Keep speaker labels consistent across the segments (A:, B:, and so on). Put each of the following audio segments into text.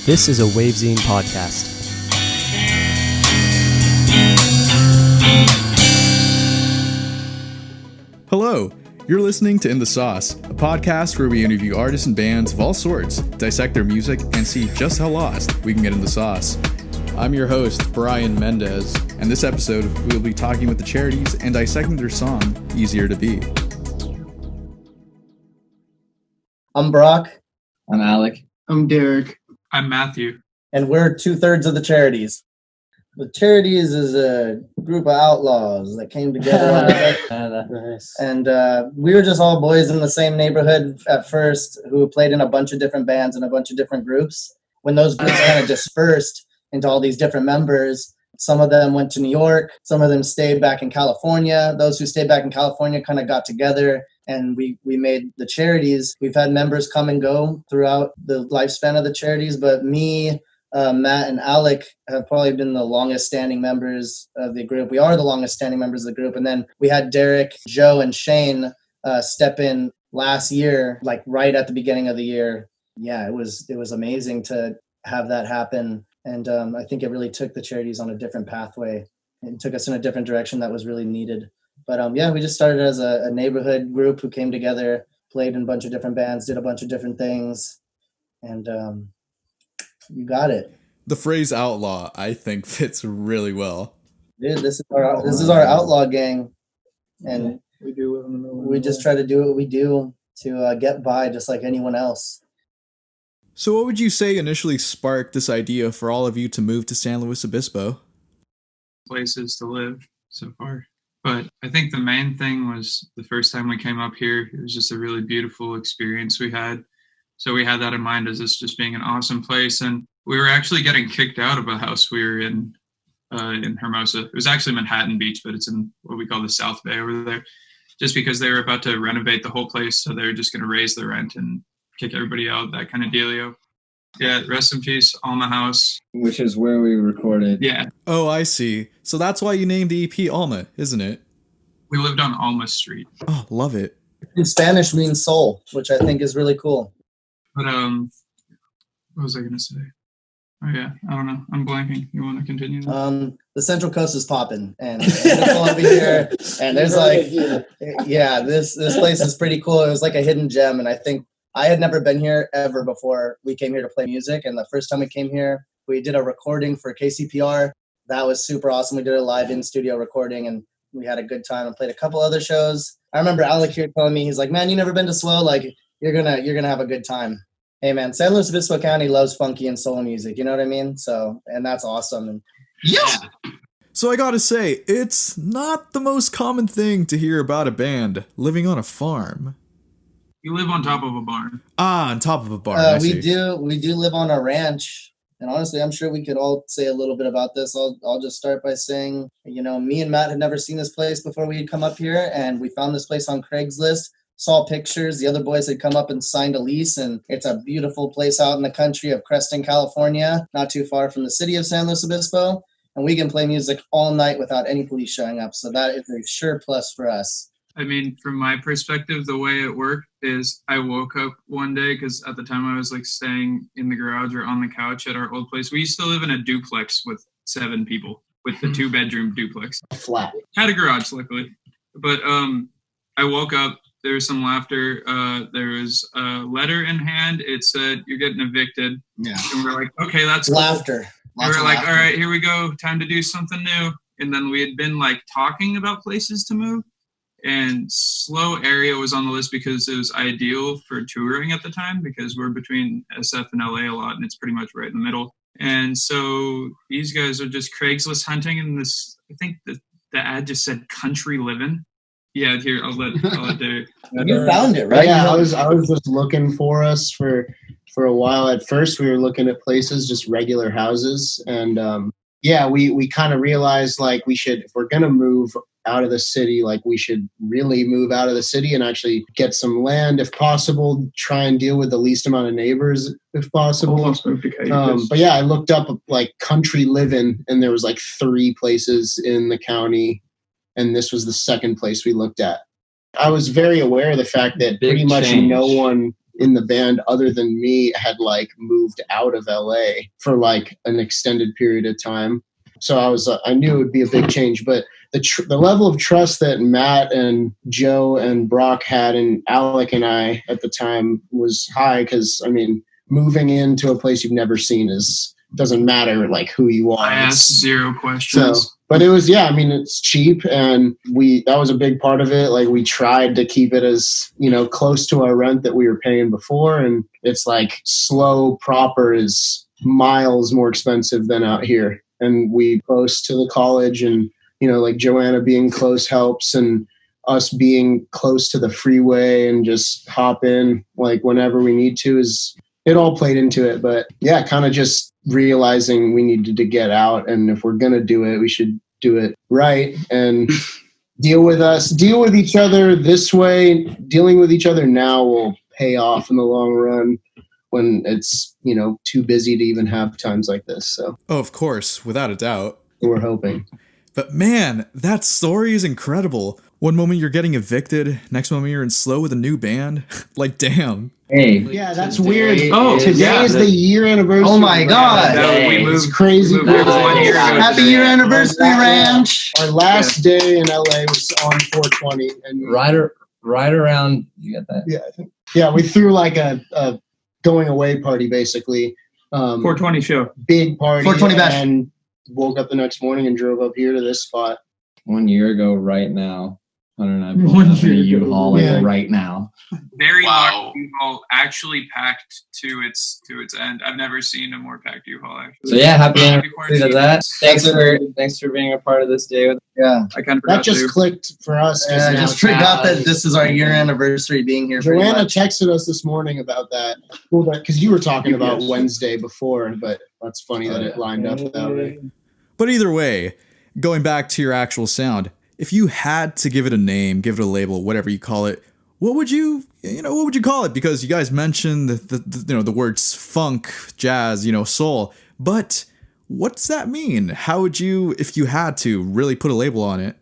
A: This is a Wavezine podcast.
B: Hello, you're listening to In the Sauce, a podcast where we interview artists and bands of all sorts, dissect their music, and see just how lost we can get in the sauce. I'm your host, Brian Mendez, and this episode we will be talking with the Charities and dissecting their song, Easier to Be.
C: I'm Brock.
D: I'm Alec.
E: I'm Derek.
F: I'm Matthew.
C: And we're 2/3 of the Charities. The Charities is a group of outlaws that came together.
D: Nice.
C: And we were just all boys in the same neighborhood at first who played in a bunch of different bands and a bunch of different groups. When those groups kind of dispersed into all these different members, some of them went to New York, some of them stayed back in California. Those who stayed back in California kind of got together and we made the Charities. We've had members come and go throughout the lifespan of the Charities, but me, Matt and Alec have probably been the longest standing members of the group. We are the longest standing members of the group. And then we had Derek, Joe, and Shane step in last year, like right at the beginning of the year. Yeah, it was amazing to have that happen. And I think it really took the Charities on a different pathway. It took us in a different direction that was really needed. But yeah, we just started as a neighborhood group who came together, played in a bunch of different bands, did a bunch of different things. And you got it.
B: The phrase outlaw, I think, fits really well.
C: Dude, this is our outlaw gang. And
E: We do live in the middle.
C: we just try to do what we do to get by just like anyone else.
B: So what would you say initially sparked this idea for all of you to move to San Luis Obispo?
F: Places to live so far. But I think the main thing was the first time we came up here, it was just a really beautiful experience we had. So we had that in mind as this just being an awesome place. And we were actually getting kicked out of a house we were in Hermosa. It was actually Manhattan Beach, but it's in what we call the South Bay over there. Just because they were about to renovate the whole place. So they were just going to raise the rent and kick everybody out, that kind of dealio. Yeah, rest in peace, Alma House.
D: Which is where we recorded.
F: Yeah,
B: Oh, I see. So that's why you named the EP Alma, isn't it?
F: we lived on Alma Street.
B: Oh, love it.
C: In Spanish means soul, which I think is really cool.
F: But what was I going to say? Oh yeah, I don't know. I'm blanking. You want to continue?
C: The Central Coast is popping, and over here, and there's like, yeah, this place is pretty cool. It was like a hidden gem, and I think I had never been here ever before we came here to play music. And the first time we came here, we did a recording for KCPR. That was super awesome. We did a live in studio recording, and we had a good time and played a couple other shows. I remember Alec here telling me, he's like, "Man, you never been to SWO? Like, you're gonna have a good time." Hey man, San Luis Obispo County loves funky and soul music, you know what I mean? So, and that's awesome. And
F: Yeah.
B: So I gotta say, it's not the most common thing to hear about a band living on a farm.
F: You live on top of a barn.
B: Ah, on top of a barn. I
C: we
B: see.
C: do live on a ranch, and honestly, I'm sure we could all say a little bit about this. I'll just start by saying, you know, me and Matt had never seen this place before we had come up here, and we found this place on Craigslist. Saw pictures. The other boys had come up and signed a lease, and it's a beautiful place out in the country of Creston, California, not too far from the city of San Luis Obispo. And we can play music all night without any police showing up. So that is a sure plus for us.
F: I mean, from my perspective, the way it worked is I woke up one day because at the time I was like staying in the garage or on the couch at our old place. We used to live in a duplex with 7 people with the 2-bedroom duplex.
E: Flat.
F: Had a garage, luckily. But I woke up. There was some laughter. There was a letter in hand. It said, "You're getting evicted."
E: Yeah.
F: And we're like, okay, that's cool.
C: Laughter.
F: We were like, all right, here we go. Time to do something new. And then we had been like talking about places to move. And SLO area was on the list because it was ideal for touring at the time because we're between SF and LA a lot and it's pretty much right in the middle. And so these guys are just Craigslist hunting and this, I think the ad just said country living. Yeah, here, I'll let Derek.
C: You found it, right?
E: Yeah, I was just looking for us for a while. At first, we were looking at places, just regular houses, and we kind of realized like if we're gonna move out of the city, like we should really move out of the city and actually get some land if possible. Try and deal with the least amount of neighbors if possible. But yeah, I looked up like country living, and there was like 3 places in the county. And this was the second place we looked at. I was very aware of the fact that pretty much no one in the band other than me had like moved out of LA for like an extended period of time. So I knew it would be a big change, but the level of trust that Matt and Joe and Brock had in Alec and I at the time was high. Cause I mean, moving into a place you've never seen doesn't matter like who you are.
F: I asked 0 questions.
E: So, but it was, yeah, I mean, it's cheap and that was a big part of it. Like we tried to keep it as, close to our rent that we were paying before. And it's like slow proper is miles more expensive than out here. And we close to the college and, like Joanna being close helps and us being close to the freeway and just hop in like whenever we need to it all played into it. But yeah, kind of just realizing we needed to get out. And if we're going to do it, we should do it right and deal with each other this way. Dealing with each other now will pay off in the long run when it's, too busy to even have times like this. So,
B: Oh, of course, without a doubt.
E: We're hoping.
B: But man, that story is incredible. One moment you're getting evicted, next moment you're in slow with a new band. Like, damn.
D: Hey.
E: Yeah, that's weird.
F: Oh,
E: today is the year anniversary.
C: Oh my God.
F: We moved
E: It's crazy.
F: we moved 1 year ago
C: Happy
F: today.
C: year anniversary, Ranch.
E: Our last day in LA was on 420, and
D: Right around, you get that?
E: yeah, I think we threw like a going away party basically.
F: 420 show.
E: Big party.
C: 420 bash.
E: And woke up the next morning and drove up here to this spot.
D: 1 year ago, right now. 109
F: 1
D: 1
F: year
D: year
F: ago.
D: U-Haul
E: Yeah.
D: right now.
F: Very
G: Wow.
F: large U-Haul, actually packed to its end. I've never seen a more packed U-Haul actually.
D: So yeah, happy
F: Happy
D: anniversary to that. Thanks for being a part of this day.
C: Yeah.
F: I kind of
E: That
F: forgot
E: just
F: to.
E: clicked for us.
C: Yeah, I
E: now.
C: just forgot that this is our year anniversary being here. pretty
E: Joanna
C: much.
E: texted us this morning about that. Well, because you were talking about Wednesday before, but that's funny that it lined up that way.
B: But either way, going back to your actual sound, if you had to give it a name, give it a label, whatever you call it, what would you call it? Because you guys mentioned the words funk, jazz, soul, but what's that mean? How would you, if you had to, really put a label on it?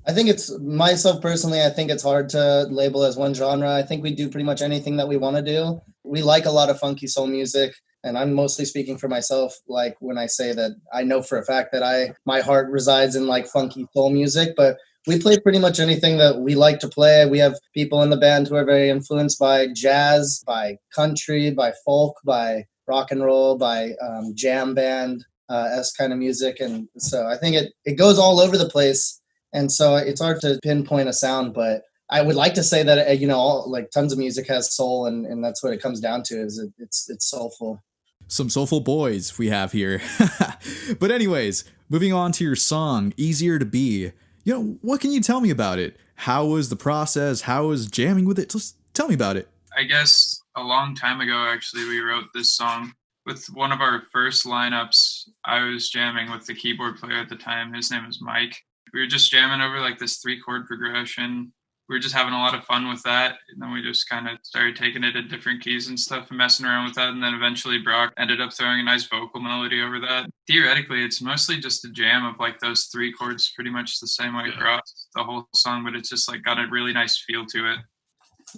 C: I think it's myself personally. I think it's hard to label as one genre. I think we do pretty much anything that we want to do. We like a lot of funky soul music, and I'm mostly speaking for myself. Like when I say that, I know for a fact that my heart resides in like funky soul music, but we play pretty much anything that we like to play. We have people in the band who are very influenced by jazz, by country, by folk, by rock and roll, by jam band kind of music. And so I think it goes all over the place. And so it's hard to pinpoint a sound, but I would like to say that, like tons of music has soul, and that's what it comes down to is it's soulful.
B: Some soulful boys we have here. But anyways, moving on to your song, Easier to Be. What can you tell me about it? How was the process? How was jamming with it? Just tell me about it.
F: I guess a long time ago, actually, we wrote this song. With one of our first lineups, I was jamming with the keyboard player at the time. His name was Mike. We were just jamming over like this 3-chord progression. We were just having a lot of fun with that. And then we just kind of started taking it at different keys and stuff and messing around with that. And then eventually Brock ended up throwing a nice vocal melody over that. Theoretically, it's mostly just a jam of like those 3 chords pretty much the same way across the whole song, but it's just like got a really nice feel to it.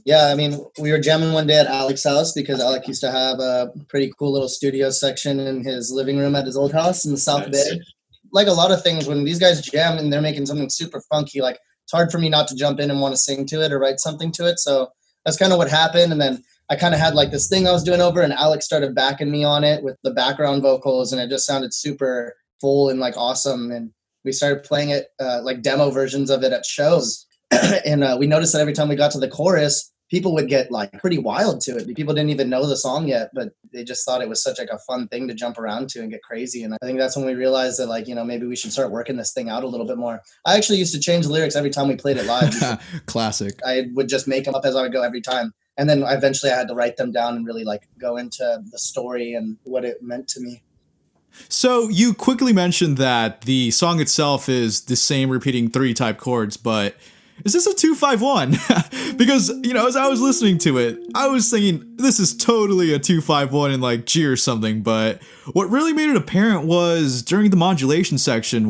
C: Yeah, I mean, we were jamming one day at Alec's house because Alec used to have a pretty cool little studio section in his living room at his old house in the South Bay. Like a lot of things, when these guys jam and they're making something super funky, like it's hard for me not to jump in and want to sing to it or write something to it. So that's kind of what happened. And then I kind of had like this thing I was doing over, and Alec started backing me on it with the background vocals, and it just sounded super full and like awesome. And we started playing it like demo versions of it at shows. And we noticed that every time we got to the chorus, people would get like pretty wild to it. People didn't even know the song yet, but they just thought it was such like a fun thing to jump around to and get crazy. And I think that's when we realized that like, maybe we should start working this thing out a little bit more. I actually used to change the lyrics every time we played it live.
B: Classic.
C: I would just make them up as I would go every time. And then eventually I had to write them down and really like go into the story and what it meant to me.
B: So you quickly mentioned that the song itself is the same repeating 3 type chords, but is this a 2-5-1? Because, as I was listening to it, I was thinking this is totally a 2-5-1 in like G or something. But what really made it apparent was during the modulation section,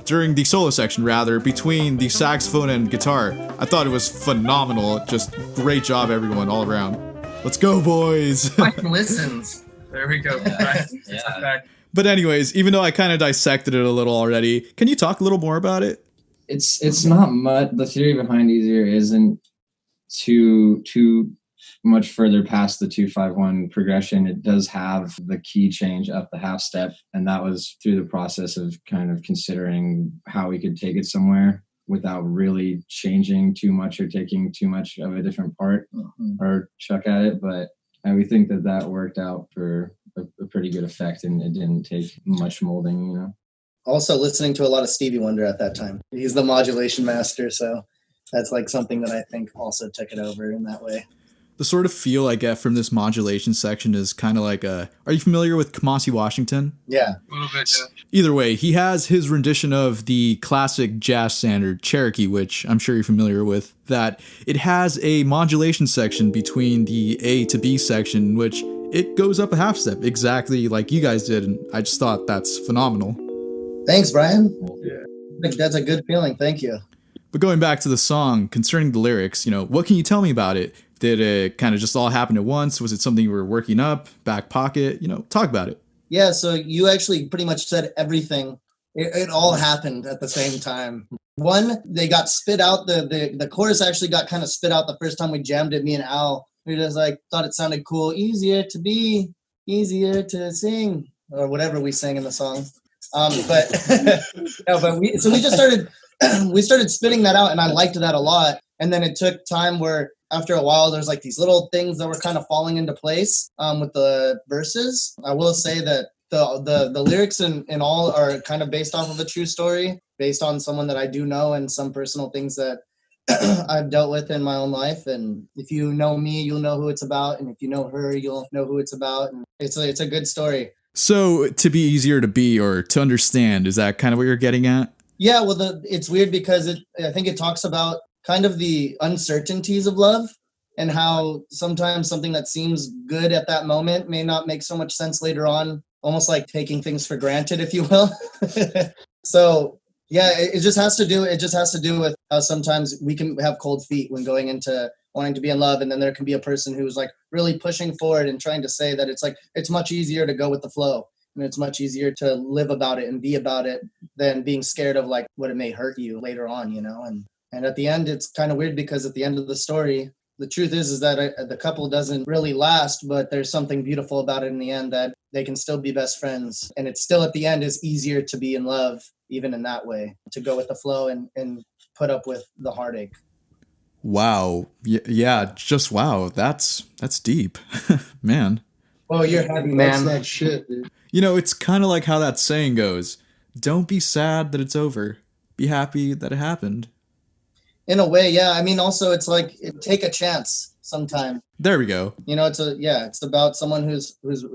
B: during the solo section rather, between the saxophone and guitar. I thought it was phenomenal. Just great job, everyone, all around. Let's go, boys.
C: Brian listens.
F: There we go.
D: Yeah.
F: Back.
B: But anyways, even though I kind of dissected it a little already, can you talk a little more about it?
D: It's not much. The theory behind easier isn't too much further past the 2-5-1 progression. It does have the key change up the half step, and that was through the process of kind of considering how we could take it somewhere without really changing too much or taking too much of a different part or chuck at it. But we think that worked out for a pretty good effect, and it didn't take much molding, you know.
C: Also listening to a lot of Stevie Wonder at that time. He's the modulation master, so that's like something that I think also took it over in that way.
B: The sort of feel I get from this modulation section is kind of like are you familiar with Kamasi Washington?
C: Yeah.
F: A little bit, yeah.
B: Either way, he has his rendition of the classic jazz standard Cherokee, which I'm sure you're familiar with, that it has a modulation section between the A to B section, which it goes up a half step, exactly like you guys did, and I just thought that's phenomenal.
C: Thanks, Brian. Yeah. That's a good feeling. Thank you.
B: But going back to the song, concerning the lyrics, what can you tell me about it? Did it kind of just all happen at once? Was it something you were working up, back pocket? Talk about it.
C: Yeah, so you actually pretty much said everything. It all happened at the same time. One, they got spit out. The chorus actually got kind of spit out the first time we jammed it, me and Al. We just thought it sounded cool. Easier to be, easier to sing, or whatever we sang in the song. We just started we started spitting that out, and I liked that a lot. And then it took time where after a while there's these little things that were kind of falling into place with the verses. I will say that the lyrics and all are kind of based off of a true story, based on someone that I do know and some personal things that I've dealt with in my own life. And if you know me, you'll know who it's about, and if you know her, you'll know who it's about. And it's a good story.
B: So to be easier to be or to understand, is that kind of what you're getting at?
C: Yeah, well, it's weird because I think it talks about kind of the uncertainties of love and how sometimes something that seems good at that moment may not make so much sense later on, almost like taking things for granted, if you will. So yeah, it just has to do with how sometimes we can have cold feet when going into wanting to be in love, and then there can be a person who's really pushing forward and trying to say that it's much easier to go with the flow. And it's much easier to live about it and be about it than being scared of what it may hurt you later on, And at the end, it's kind of weird because at the end of the story, the truth is that the couple doesn't really last, but there's something beautiful about it in the end, that they can still be best friends. And it's still at the end is easier to be in love, even in that way, to go with the flow and put up with the heartache.
B: Wow. Yeah, just wow. That's deep. Man.
C: Oh, you're happy, man.
E: That's that shit, dude.
B: It's kind of like how that saying goes, don't be sad that it's over. Be happy that it happened.
C: In a way, yeah. I mean, also, it's take a chance sometime.
B: There we go.
C: It's about someone who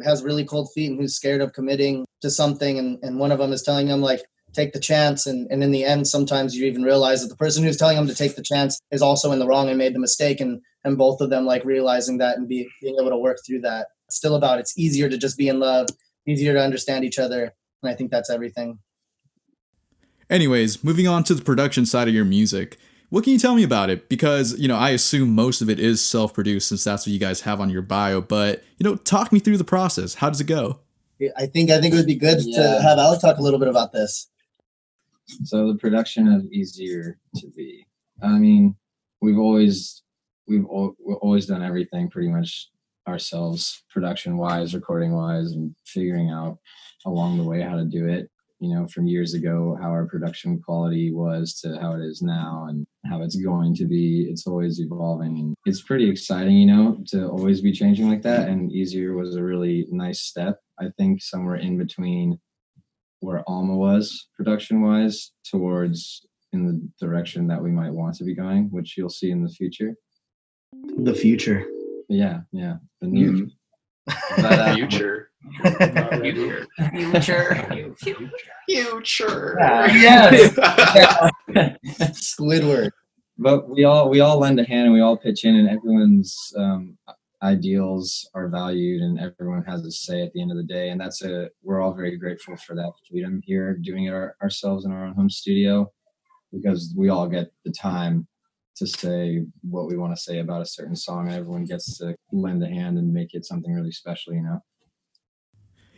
C: has really cold feet and who's scared of committing to something. And one of them is telling them, take the chance. And in the end, sometimes you even realize that the person who's telling them to take the chance is also in the wrong and made the mistake. And both of them realizing that and being able to work through that. It's still about it's easier to just be in love, easier to understand each other. And I think that's everything.
B: Anyways, moving on to the production side of your music. What can you tell me about it? Because, I assume most of it is self-produced since that's what you guys have on your bio. But, talk me through the process. How does it go?
C: I think it would be good to have Alex talk a little bit about this.
D: So the production of Easier to Be. I mean, we've always done everything pretty much ourselves, production-wise, recording-wise, and figuring out along the way how to do it. From years ago, how our production quality was to how it is now and how it's going to be. It's always evolving. And it's pretty exciting, to always be changing like that. And Easier was a really nice step. I think somewhere in between where Alma was production-wise towards in the direction that we might want to be going, which you'll see in the future.
E: The future.
D: Yeah. The new
F: Future.
D: Future.
C: Yes. Squidward.
D: But we all lend a hand and we all pitch in, and everyone's ideals are valued and everyone has a say at the end of the day. And we're all very grateful for that freedom here, doing it ourselves in our own home studio, because we all get the time to say what we want to say about a certain song, and everyone gets to lend a hand and make it something really special, you know?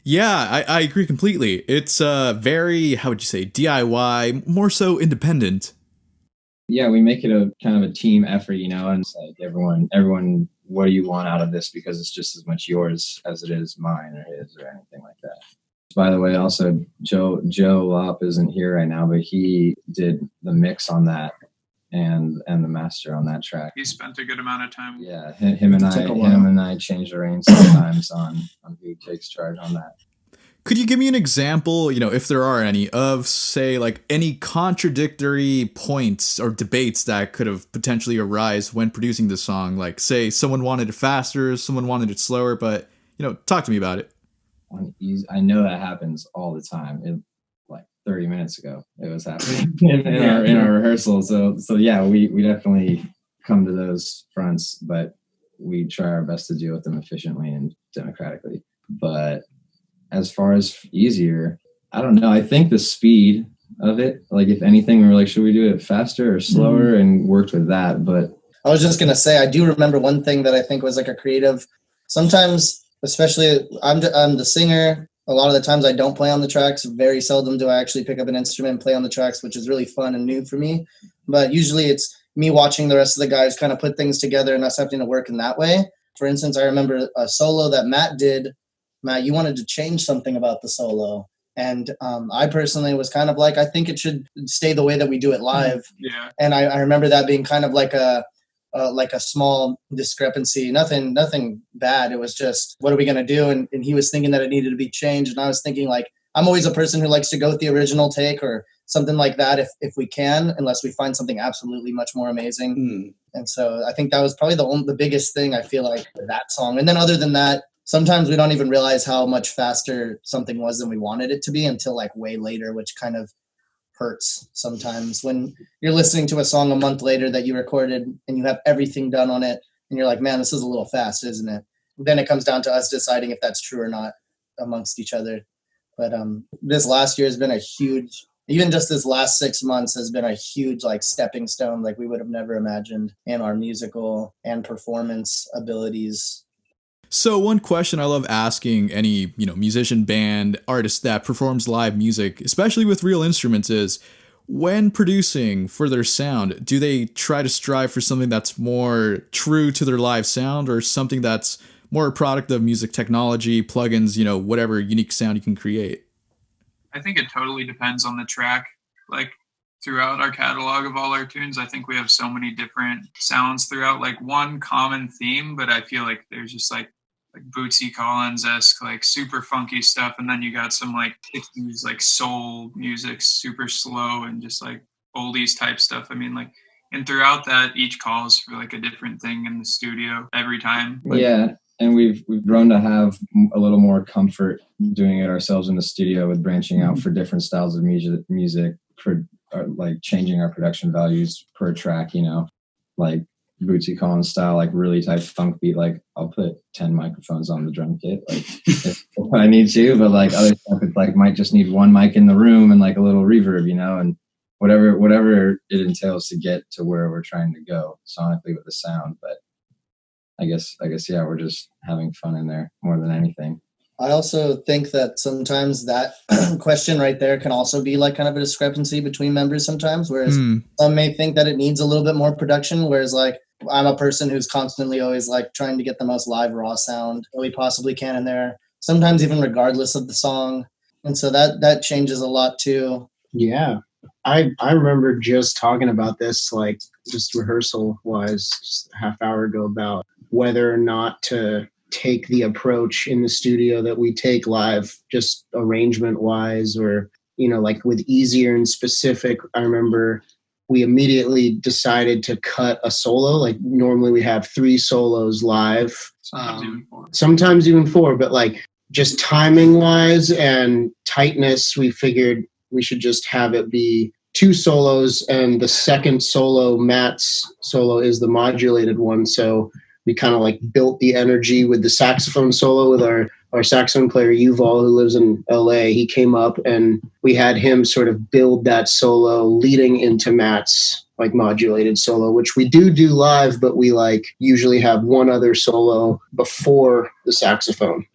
B: Yeah, I agree completely. It's very, how would you say, DIY, more so independent.
D: Yeah, we make it a kind of a team effort, you know, and it's like everyone, what do you want out of this? Because it's just as much yours as it is mine or his or anything like that. By the way, also Joe Lopp isn't here right now, but he did the mix on that and the master on that track.
F: He spent a good amount of time.
D: Yeah, him and I change the reins sometimes on who takes charge on that.
B: Could you give me an example, if there are any, of, say, like any contradictory points or debates that could have potentially arise when producing the song? Like, say, someone wanted it faster, someone wanted it slower, but, talk to me about it.
D: I know that happens all the time. Like 30 minutes ago, it was happening in our rehearsal. So yeah, we definitely come to those fronts, but we try our best to deal with them efficiently and democratically. But as far as easier, I don't know. I think the speed of it, like if anything, we were like, should we do it faster or slower? And worked with that. But
C: I was just going to say, I do remember one thing that I think was like a creative, sometimes, especially I'm the singer. A lot of the times I don't play on the tracks. Very seldom do I actually pick up an instrument and play on the tracks, which is really fun and new for me. But usually it's me watching the rest of the guys kind of put things together and us having to work in that way. For instance, I remember a solo that Matt did. Matt, you wanted to change something about the solo. And I personally was kind of like, I think it should stay the way that we do it live.
F: Yeah.
C: And I remember that being kind of like a small discrepancy, nothing bad. It was just, what are we going to do? And he was thinking that it needed to be changed. And I was thinking, like, I'm always a person who likes to go with the original take or something like that if we can, unless we find something absolutely much more amazing. And so I think that was probably the biggest thing I feel like for that song. And then other than that, sometimes we don't even realize how much faster something was than we wanted it to be until like way later, which kind of hurts sometimes when you're listening to a song a month later that you recorded and you have everything done on it and you're like, man, this is a little fast, isn't it? Then it comes down to us deciding if that's true or not amongst each other. But this last year has been a huge, even just this last 6 months has been a huge like stepping stone, like we would have never imagined in our musical and performance abilities.
B: So one question I love asking any, musician, band, artist that performs live music, especially with real instruments, is when producing for their sound, do they try to strive for something that's more true to their live sound or something that's more a product of music technology, plugins, whatever unique sound you can create?
F: I think it totally depends on the track. Like throughout our catalog of all our tunes, I think we have so many different sounds throughout, like one common theme, but I feel like there's just like Bootsy Collins-esque, like super funky stuff. And then you got some like 60s, like soul music, super slow and just like oldies type stuff. I mean, like, and throughout that, each calls for like a different thing in the studio every time.
D: Yeah. And we've grown to have a little more comfort doing it ourselves in the studio with branching out for different styles of music for like changing our production values per track, like Bootsy Collins style, like really tight funk beat. Like I'll put 10 microphones on the drum kit, like if I need to, but like other stuff, it like might just need one mic in the room and like a little reverb, and whatever it entails to get to where we're trying to go sonically with the sound. But I guess, yeah, we're just having fun in there more than anything.
C: I also think that sometimes that question right there can also be like kind of a discrepancy between members sometimes, whereas some may think that it needs a little bit more production, whereas like I'm a person who's constantly always like trying to get the most live raw sound that we possibly can in there, sometimes even regardless of the song. And so that changes a lot too.
E: Yeah. I remember just talking about this, like just rehearsal wise, just a half hour ago, about whether or not to take the approach in the studio that we take live, just arrangement wise, or, like with easier and specific. I remember we immediately decided to cut a solo. Like normally we have 3 solos live, sometimes even 4, but like just timing wise and tightness, we figured we should just have it be 2 solos, and the second solo, Matt's solo, is the modulated one. So we kind of like built the energy with the saxophone solo with our saxophone player, Yuval, who lives in LA. He came up and we had him sort of build that solo leading into Matt's like modulated solo, which we do live, but we like usually have one other solo before the saxophone.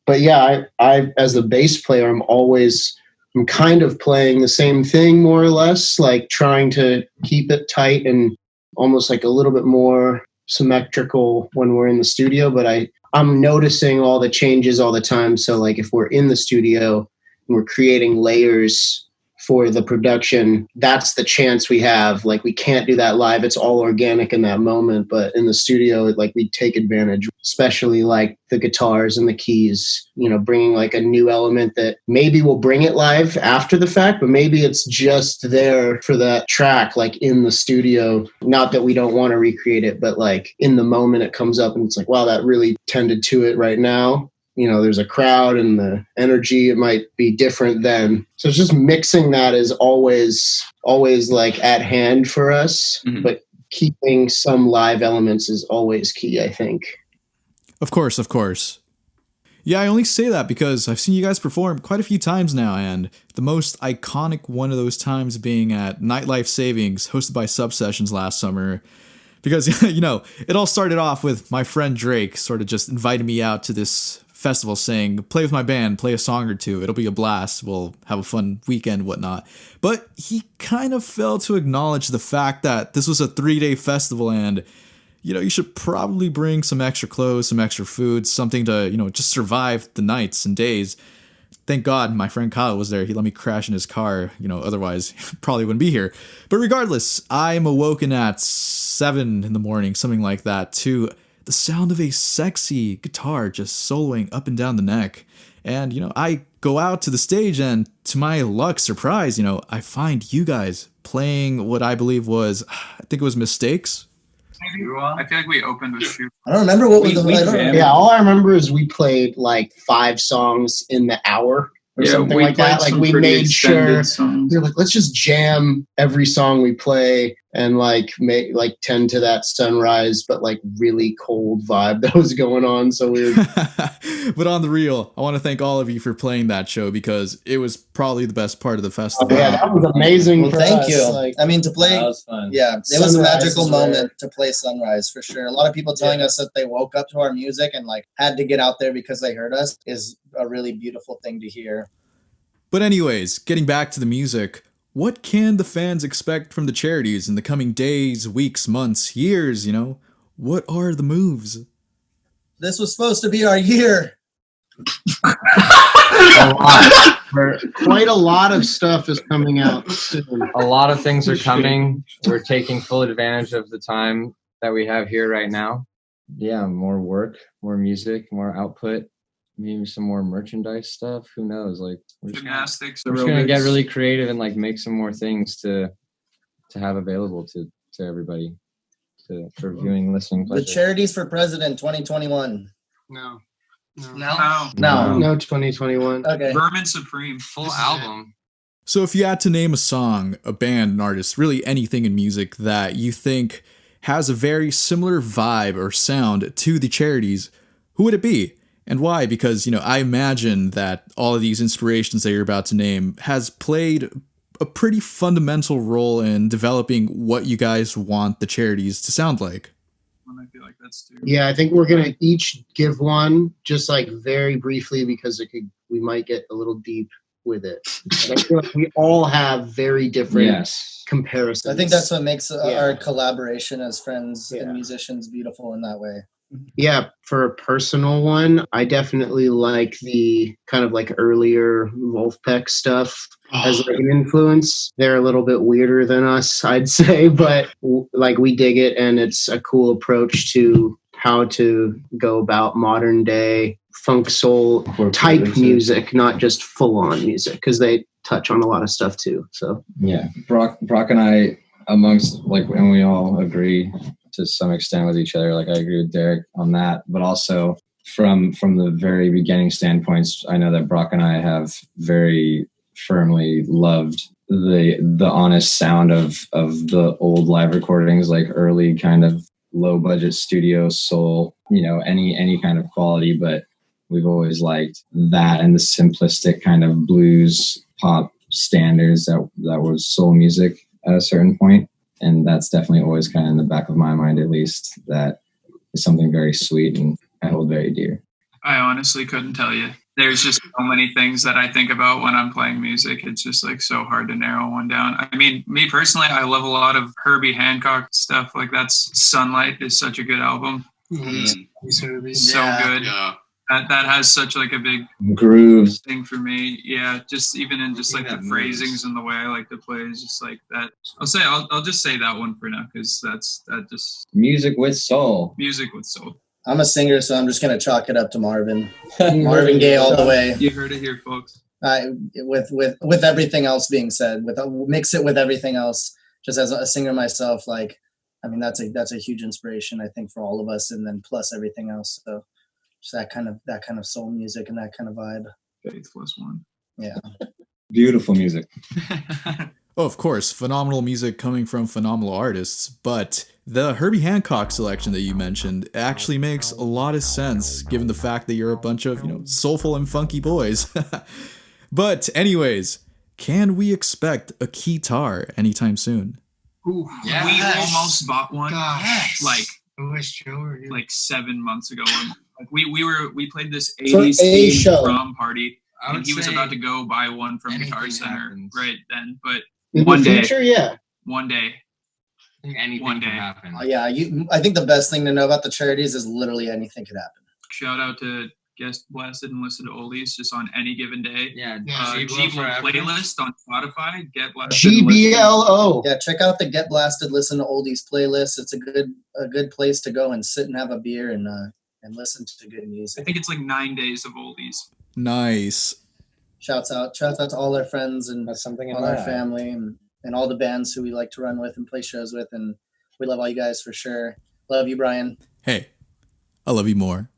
E: But yeah, I as the bass player, I'm kind of playing the same thing more or less, like trying to keep it tight and almost like a little bit more symmetrical when we're in the studio. But I'm noticing all the changes all the time. So like if we're in the studio and we're creating layers for the production, that's the chance we have. Like we can't do that live. It's all organic in that moment. But in the studio, like we take advantage, especially like the guitars and the keys, you know, bringing like a new element that maybe we'll bring it live after the fact, but maybe it's just there for that track, like in the studio. Not that we don't want to recreate it, but like in the moment it comes up and it's like, wow, that really tended to it right now. You know, there's a crowd and the energy, it might be different then. So it's just mixing that is always like at hand for us, but keeping some live elements is always key, I think.
B: Of course. Yeah, I only say that because I've seen you guys perform quite a few times now, and the most iconic one of those times being at Nightlife Savings, hosted by Subsessions last summer. Because, you know, it all started off with my friend Drake sort of just inviting me out to this festival saying, play with my band, play a song or two, it'll be a blast, we'll have a fun weekend, whatnot. But he kind of failed to acknowledge the fact that this was a 3-day festival and, you know, you should probably bring some extra clothes, some extra food, something to, you know, just survive the nights and days. Thank God my friend Kyle was there. He let me crash in his car, you know, otherwise probably wouldn't be here. But regardless, I'm awoken at 7 in the morning, something like that, to the sound of a sexy guitar just soloing up and down the neck. And, you know, I go out to the stage and to my luck, surprise, you know, I find you guys playing what I believe was, I think it was Mistakes.
F: I feel like we opened with Shoot.
C: I don't remember what was the.
E: Yeah, all I remember is we played like 5 songs in the hour or something like that. Like we made sure we were like, let's just jam every song we play and like tend to that sunrise, but like really cold vibe that was going on. So weird.
B: But on the real, I want to thank all of you for playing that show because it was probably the best part of the festival.
E: Oh, yeah, that was amazing.
C: Well, thank you. Like, I mean, to play,
D: that was fun.
C: Yeah, it was a magical moment to play Sunrise for sure. A lot of people telling us that they woke up to our music and like had to get out there because they heard us is a really beautiful thing to hear.
B: But anyways, getting back to the music, what can the fans expect from the Charities in the coming days, weeks, months, years, you know? What are the moves?
C: This was supposed to be our year.
E: Quite a lot of stuff is coming out soon.
D: A lot of things are coming. We're taking full advantage of the time that we have here right now. Yeah, more work, more music, more output. Maybe some more merchandise stuff. Who knows? Like
F: gymnastics.
D: We're just gonna get really creative and like make some more things to have available to everybody for viewing, listening pleasure.
C: The Charities for President 2021.
F: No.
E: 2021.
C: Okay.
F: Vermin Supreme
D: Full album.
B: So if you had to name a song, a band, an artist, really anything in music that you think has a very similar vibe or sound to the Charities, who would it be? And why? Because, you know, I imagine that all of these inspirations that you're about to name has played a pretty fundamental role in developing what you guys want the Charities to sound like.
F: I feel like that's too.
E: Yeah, I think we're going to each give one just like very briefly because we might get a little deep with it. But I feel like we all have very different comparisons.
C: I think that's what makes our collaboration as friends and musicians beautiful in that way.
E: Yeah, for a personal one, I definitely like the kind of like earlier Wolfpack stuff as like an influence. They're a little bit weirder than us, I'd say, but like we dig it, and it's a cool approach to how to go about modern day funk soul type music, not just full on music, because they touch on a lot of stuff too. So
D: yeah, Brock and I, amongst like, and we all agree to some extent with each other. Like I agree with Derek on that, but also from the very beginning standpoints, I know that Brock and I have very firmly loved the honest sound of the old live recordings, like early kind of low budget studio soul, you know, any kind of quality, but we've always liked that and the simplistic kind of blues pop standards that was soul music at a certain point. And that's definitely always kind of in the back of my mind, at least. That is something very sweet and I hold very dear.
F: I honestly couldn't tell you. There's just so many things that I think about when I'm playing music. It's just like so hard to narrow one down. I mean, me personally, I love a lot of Herbie Hancock stuff. Like that's Sunlight is such a good album.
G: Mm-hmm.
F: So good. Yeah. That has such like a big
D: grooves
F: thing for me. Yeah, just even in just like the phrasings and the way I like to play is just like that. I'll just say that one for now because that just
D: music with soul.
F: Music with soul.
C: I'm a singer, so I'm just gonna chalk it up to Marvin. Marvin Gaye all the way.
F: You heard it here, folks.
C: With everything else being said, mix it with everything else. Just as a singer myself, like I mean, that's a huge inspiration I think for all of us, and then plus everything else. So just that kind of soul music and that kind of vibe.
F: Faith plus one.
C: Yeah.
D: Beautiful music.
B: Oh, of course, phenomenal music coming from phenomenal artists, but the Herbie Hancock selection that you mentioned actually makes a lot of sense given the fact that you're a bunch of, soulful and funky boys. But anyways, can we expect a keytar anytime soon?
F: Ooh,
G: yes.
F: We almost bought one.
G: Gosh.
F: Like 7 months ago. Like we played this
C: For
F: 80s
C: a
F: themed
C: show.
F: prom party, and he was about to go buy one from Guitar Center
D: happens.
F: right then. But
E: In
F: one
E: the
F: day,
E: future, yeah.
F: one day,
G: I think anything
F: One
G: can
F: day.
G: happen.
C: Yeah, I think the best thing to know about the Charities is literally anything could happen.
F: shout out to Guest Blasted and Listen to Oldies just on any given day.
G: Yeah,
F: G-Blow playlist on Spotify. Get Blasted. and Listen.
E: GBLO.
C: Yeah, check out the Get Blasted Listen to Oldies playlist. It's a good place to go and sit and have a beer and listen to good
F: I
C: music.
F: think it's like 9 days of oldies.
B: Nice.
C: Shouts out to all our friends and
E: That's something in
C: all
E: my
C: our
E: eye.
C: family and all the bands who we like to run with and play shows with, and we love all you guys for sure. Love you, Brian.
B: Hey, I love you more.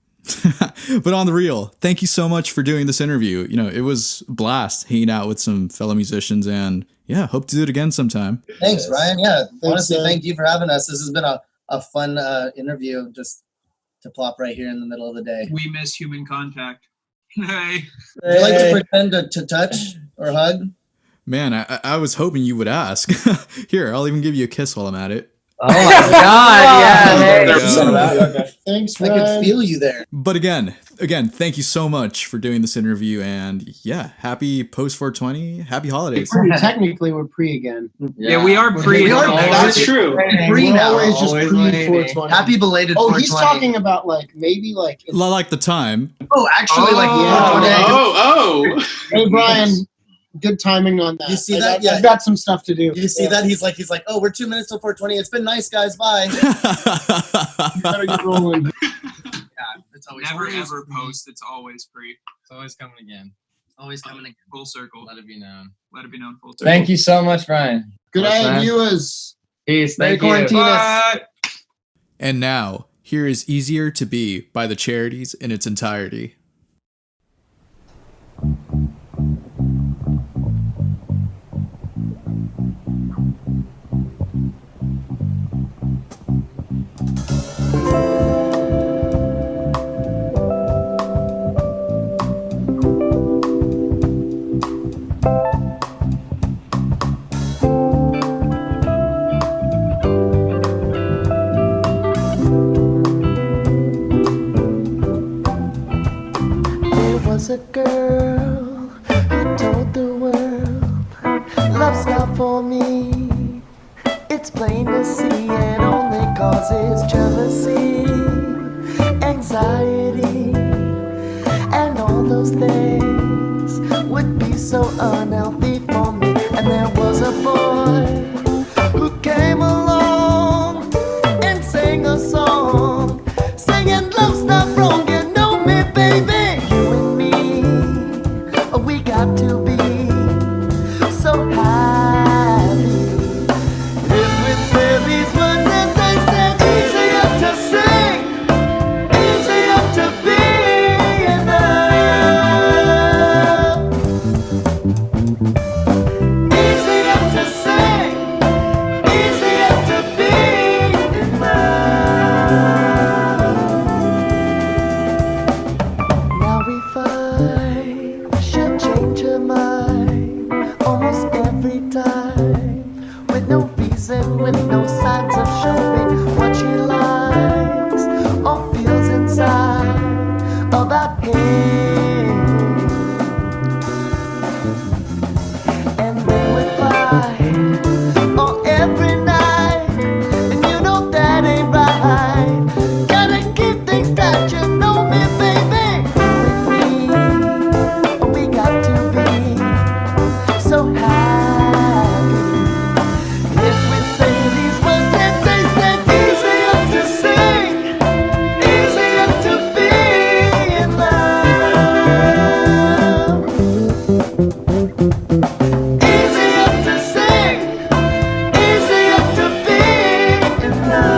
B: But on the real, thank you so much for doing this interview. It was a blast hanging out with some fellow musicians, and yeah, hope to do it again sometime.
C: Thanks, Brian. Yeah, honestly,
E: man.
C: thank you for having us. This has been a fun interview just to plop right here in the middle of the day.
F: We miss human contact. Hey.
C: Would you like to pretend to touch or hug?
B: Man, I was hoping you would ask. Here, I'll even give you a kiss while I'm at it.
A: Oh my God! Yeah.
B: There
A: Hey.
B: you go.
E: Thanks,
C: I
E: Ryan.
C: could feel you there.
B: But again, thank you so much for doing this interview, and yeah, happy post 420, happy holidays.
E: Technically, we're pre again.
F: Yeah, we are pre.
C: We are-
G: That's true.
C: Pre
E: We're
C: now.
E: always just
G: Always
E: pre
G: waiting.
E: 420.
C: Happy belated
E: Oh,
C: 420.
E: he's talking about maybe
B: Like the time.
C: Oh, actually,
E: Oh. Hey, Brian. Good timing on that.
C: You see that? Yeah.
E: I've got some stuff to do.
C: You see that? He's like, oh, we're 2 minutes till 420. It's been nice, guys. Bye.
E: You better get rolling.
C: It's always
F: Never
C: free.
F: ever post. It's always free.
G: It's always coming again.
C: Always coming again.
F: Full circle.
G: Let it be known.
F: Let it be known. Full circle.
D: Thank you so much, Brian.
E: Good
G: Thanks,
E: night,
G: man.
E: viewers.
G: Peace.
E: Merry
G: Thank you.
E: quarantine us.
F: Bye.
B: And now, here is Easier to Be by the Charities in its entirety.
H: There was a girl who told the world, love's not for me. It's plain to see it only causes jealousy, anxiety, and all those things would be so unhealthy for me. And there was a boy who came along and sang a song, singing love's not wrong, you know me, baby. You and me, we got to be so happy. If we say these words and they said easier to sing, easier to be. about him. And we would fight, oh, every night. And you know that ain't right. Gotta keep things tight, you know me, baby. With me, we got to be so happy. If we say these words that they said, easier to sing, easier to be in love. Easier to sing, easier to be in love.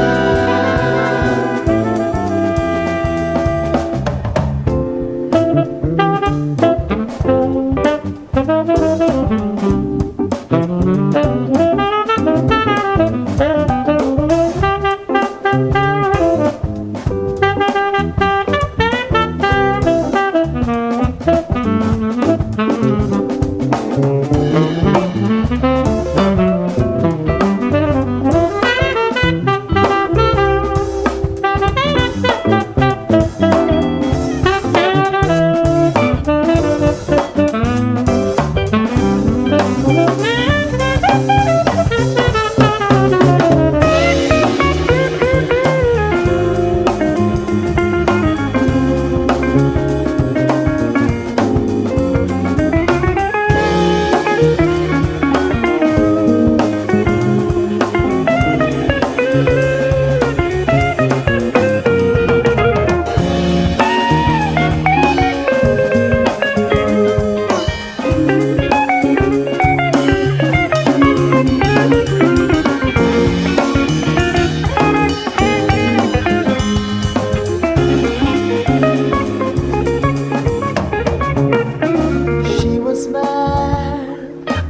H: She was mad,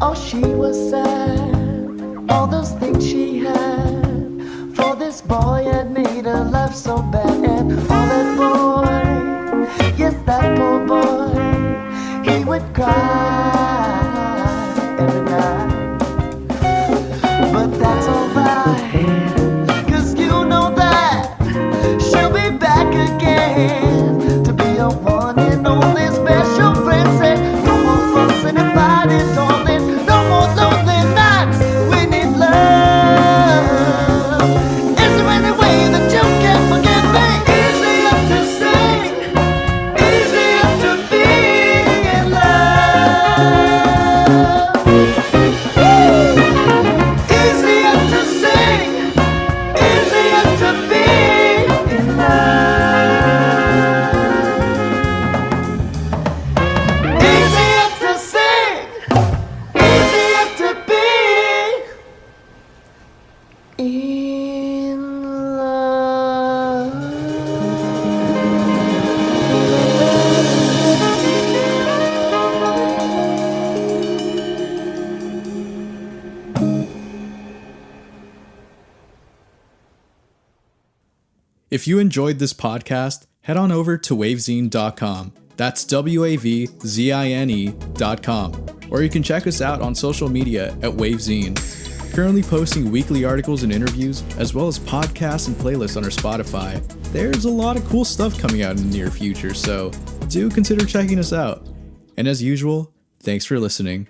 H: oh she was sad. All those things she had for this boy had made her life so bad. And oh that boy, yes that poor boy, he would cry every night. But that's alright, 'cause you know that she'll be back again to be a one and only special friend. Say no more fussing and fighting, darling. No more lonely nights. We need love. Is there any way that you can forgive me? Easier to sing, easier to be in love. Easier to sing, easier to be in love. Easier to sing, easier to be in love.
B: If you enjoyed this podcast, head on over to wavezine.com. That's WAVZINE.com. Or you can check us out on social media at Wavezine. Currently posting weekly articles and interviews, as well as podcasts and playlists on our Spotify. There's a lot of cool stuff coming out in the near future, so do consider checking us out. And as usual, thanks for listening.